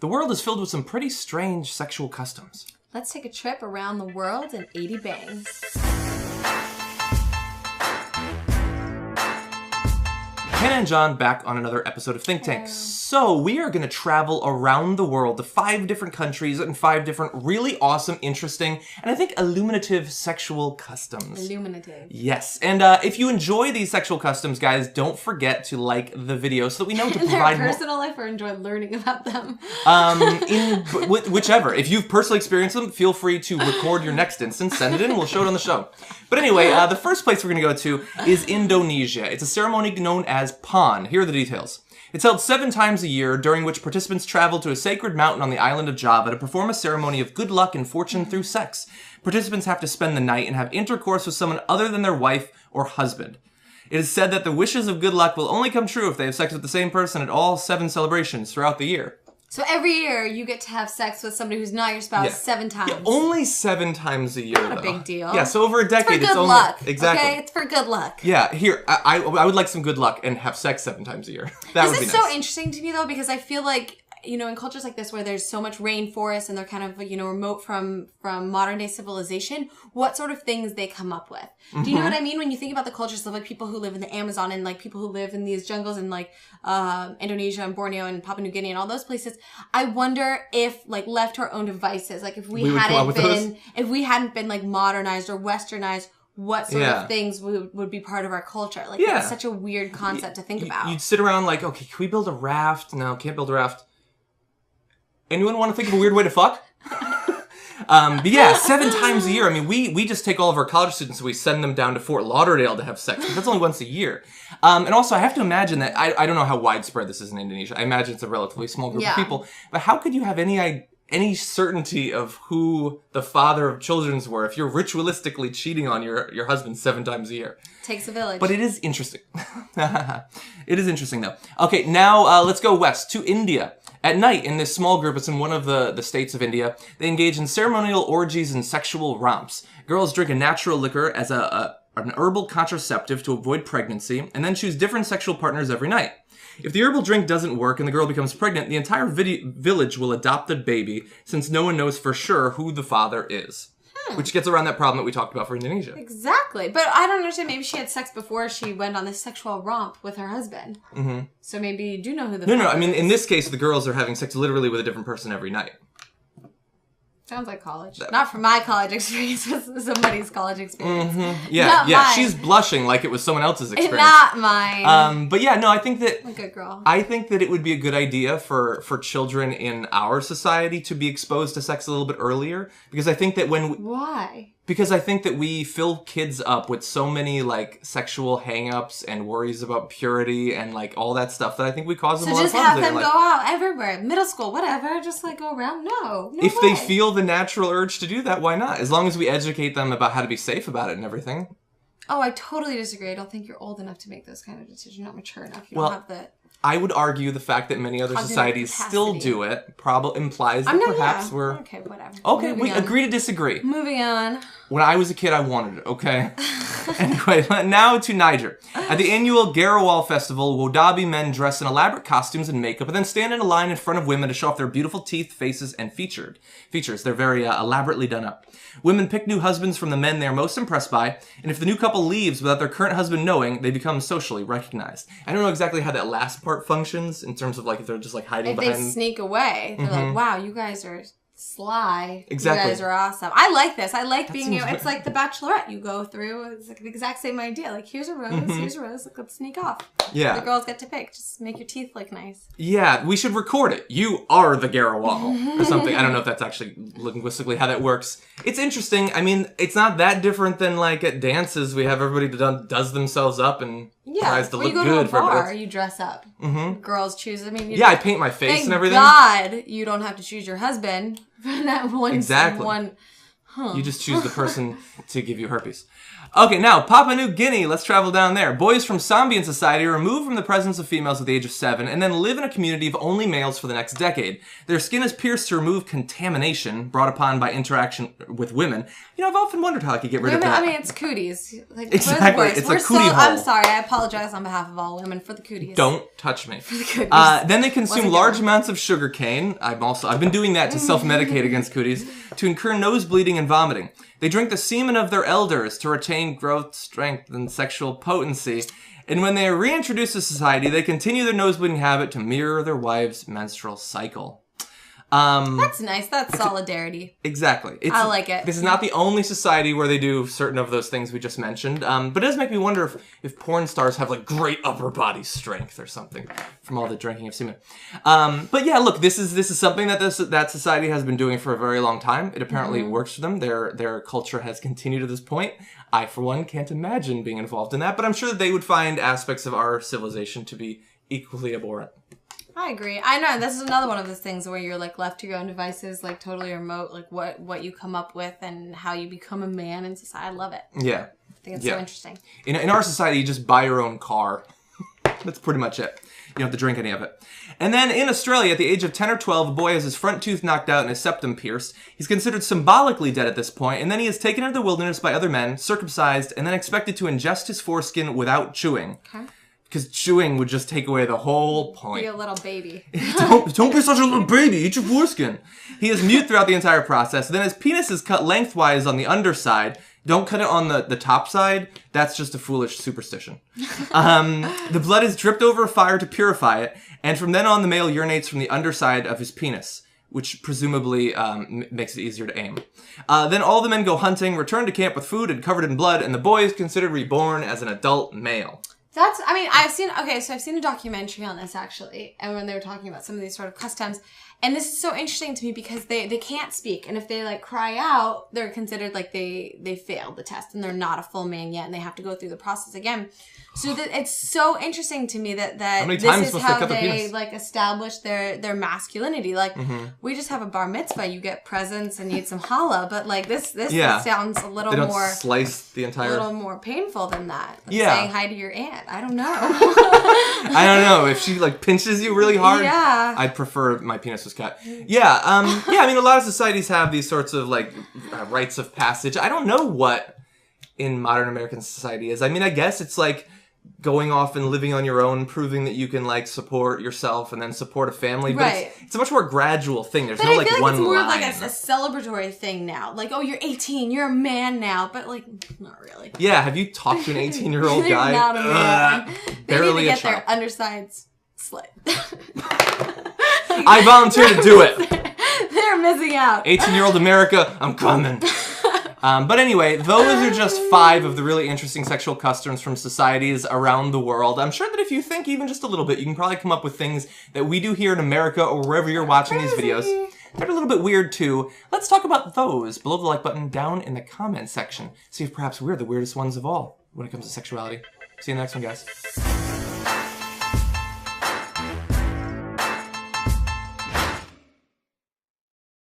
the world is filled with some pretty strange sexual customs. Let's take a trip around the world in 80 bangs. Hannah and John back on another episode of Think Tank. So we are going to travel around the world to 5 different countries and 5 different really awesome, interesting, and I think illuminative sexual customs. Illuminative. Yes. And if you enjoy these sexual customs, guys, don't forget to like the video so that we know to In provide their more. personal life or enjoy learning about them? Whichever. If you've personally experienced them, feel free to record your next instance, send it in, we'll show it on the show. But anyway, the first place we're going to go to is Indonesia. It's a ceremony known as PON. Here are the details. It's held 7 times a year, during which participants travel to a sacred mountain on the island of Java to perform a ceremony of good luck and fortune through sex. Participants have to spend the night and have intercourse with someone other than their wife or husband. It is said that the wishes of good luck will only come true if they have sex with the same person at all 7 celebrations throughout the year. So every year you get to have sex with somebody who's not your spouse 7 times. Yeah, only 7 times a year, Not a big deal. Yeah, so over a decade, It's for good only... luck. Exactly. Okay, it's for good luck. Yeah, here, I would like some good luck and have sex 7 times a year. That would be nice. This is so interesting to me, though, because I feel like, you know, in cultures like this where there's so much rainforest and they're kind of, you know, remote from modern day civilization, what sort of things they come up with. Do you know what I mean? When you think about the cultures of like people who live in the Amazon and like people who live in these jungles in like Indonesia and Borneo and Papua New Guinea and all those places, I wonder if like left to our own devices, like if we hadn't been like modernized or westernized, what sort of things would be part of our culture. Like it's such a weird concept to think about. You'd sit around like, okay, can we build a raft? No, can't build a raft. Anyone want to think of a weird way to fuck? But yeah, 7 times a year. I mean, we just take all of our college students and we send them down to Fort Lauderdale to have sex. But that's only once a year. And also, I have to imagine that, I don't know how widespread this is in Indonesia. I imagine it's a relatively small group of people. But how could you have any certainty of who the father of children's were if you're ritualistically cheating on your husband 7 times a year? Takes a village. But it is interesting. It is interesting, though. Okay, now let's go west to India. At night, in this small group, it's in one of the states of India, they engage in ceremonial orgies and sexual romps. Girls drink a natural liquor as an herbal contraceptive to avoid pregnancy, and then choose different sexual partners every night. If the herbal drink doesn't work and the girl becomes pregnant, the entire village will adopt the baby, since no one knows for sure who the father is. Which gets around that problem that we talked about for Indonesia. Exactly. But I don't understand. Maybe she had sex before she went on this sexual romp with her husband. Mm-hmm. So maybe you do know who the father is. No. I mean, in this case, the girls are having sex literally with a different person every night. Sounds like college. Not from my college experience, but somebody's college experience. Mm-hmm. Yeah, mine. She's blushing like it was someone else's experience. Not mine. But yeah, no, I think that... I'm a good girl. I think that it would be a good idea for children in our society to be exposed to sex a little bit earlier. Because I think that Why? Because I think that we fill kids up with so many, like, sexual hang-ups and worries about purity and, like, all that stuff that I think we cause them a lot of problems. So just have them go out everywhere. Middle school, whatever. Just, like, go around. No If they feel the natural urge to do that, why not? As long as we educate them about how to be safe about it and everything. Oh, I totally disagree. I don't think you're old enough to make those kind of decisions. You're not mature enough. You don't have the... I would argue the fact that many other societies still do it probably implies that perhaps we're... Okay, whatever. Okay, we agree to disagree. Moving on. When I was a kid, I wanted it, okay? Anyway, now to Niger. At the annual Garawal Festival, Wodabi men dress in elaborate costumes and makeup and then stand in a line in front of women to show off their beautiful teeth, faces, and features. They're very elaborately done up. Women pick new husbands from the men they are most impressed by, and if the new couple leaves without their current husband knowing, they become socially recognized. I don't know exactly how that last part functions in terms of like if they're just like hiding behind... If they sneak away, they're like, wow, you guys are sly. Exactly. You guys are awesome. I like this. I like being you. It's like The Bachelorette. You go through, it's like the exact same idea. Like, here's a rose, here's a rose. Like, let's sneak off. Yeah. The girls get to pick. Just make your teeth look nice. Yeah, we should record it. You are the Garawal or something. I don't know if that's actually linguistically how that works. It's interesting. I mean, it's not that different than like at dances. We have everybody does themselves up and tries to look good for everybody. You go to a bar, you dress up. Girls choose. I mean, I paint my face and everything. Thank God you don't have to choose your husband for that one. Exactly. One. You just choose the person to give you herpes. Okay, now, Papua New Guinea, let's travel down there. Boys from Sambian society are removed from the presence of females at the age of 7 and then live in a community of only males for the next decade. Their skin is pierced to remove contamination brought upon by interaction with women. You know, I've often wondered how I could get rid of that. I mean, it's cooties. Like, Exactly, it's a cootie hole. I'm sorry, I apologize on behalf of all women for the cooties. Don't touch me. For the cooties. Then they consume large amounts of sugar cane. I've been doing that to self-medicate against cooties, to incur nose bleeding and vomiting. They drink the semen of their elders to retain growth, strength, and sexual potency. And when they are reintroduced to society, they continue their nosebleeding habit to mirror their wives' menstrual cycle. That's nice. That's solidarity. Exactly. I like it. This is not the only society where they do certain of those things we just mentioned. But it does make me wonder if porn stars have like great upper body strength or something from all the drinking of semen. But yeah, look, this is something that that society has been doing for a very long time. It apparently works for them. Their culture has continued to this point. I, for one, can't imagine being involved in that, but I'm sure that they would find aspects of our civilization to be equally abhorrent. I agree. I know this is another one of those things where you're like left to your own devices, like totally remote, like what you come up with and how you become a man in society. I love it. Yeah. I think it's so interesting. In our society, you just buy your own car. That's pretty much it. You don't have to drink any of it. And then in Australia, at the age of 10 or 12, a boy has his front tooth knocked out and his septum pierced. He's considered symbolically dead at this point, and then he is taken into the wilderness by other men, circumcised, and then expected to ingest his foreskin without chewing. Okay. Because chewing would just take away the whole point. Be a little baby. don't be such a little baby. Eat your foreskin. He is mute throughout the entire process. Then his penis is cut lengthwise on the underside. Don't cut it on the top side. That's just a foolish superstition. The blood is dripped over a fire to purify it. And from then on, the male urinates from the underside of his penis, which presumably makes it easier to aim. Then all the men go hunting, return to camp with food and covered in blood, and the boy is considered reborn as an adult male. I've seen a documentary on this actually, and when they were talking about some of these sort of customs, and this is so interesting to me because they can't speak, and if they like cry out, they're considered like they failed the test and they're not a full man yet, and they have to go through the process again. So it's so interesting to me that this is how they like establish their masculinity. Like we just have a bar mitzvah, you get presents and you eat some challah, but like this sounds a little more slice the entire, a little more painful than that. Like saying hi to your aunt. I don't know. I don't know if she like pinches you really hard. Yeah, I'd prefer my penis was cut. Yeah, I mean a lot of societies have these sorts of like rites of passage. I don't know what in modern American society is. I mean, I guess it's like going off and living on your own, proving that you can like support yourself and then support a family. But it's a much more gradual thing. There's no like one line. But I feel like it's more of like a celebratory thing now. Like, oh, you're 18, you're a man now. But like, not really. Yeah, have you talked to an 18-year-old guy? Not a man. They need to get their undersides slit. I volunteer to do it. They're missing out. 18-year-old America, I'm coming. But anyway, those are just 5 of the really interesting sexual customs from societies around the world. I'm sure that if you think even just a little bit, you can probably come up with things that we do here in America or wherever you're watching these videos. They're a little bit weird too. Let's talk about those below the like button down in the comment section. See if perhaps we're the weirdest ones of all when it comes to sexuality. See you in the next one, guys.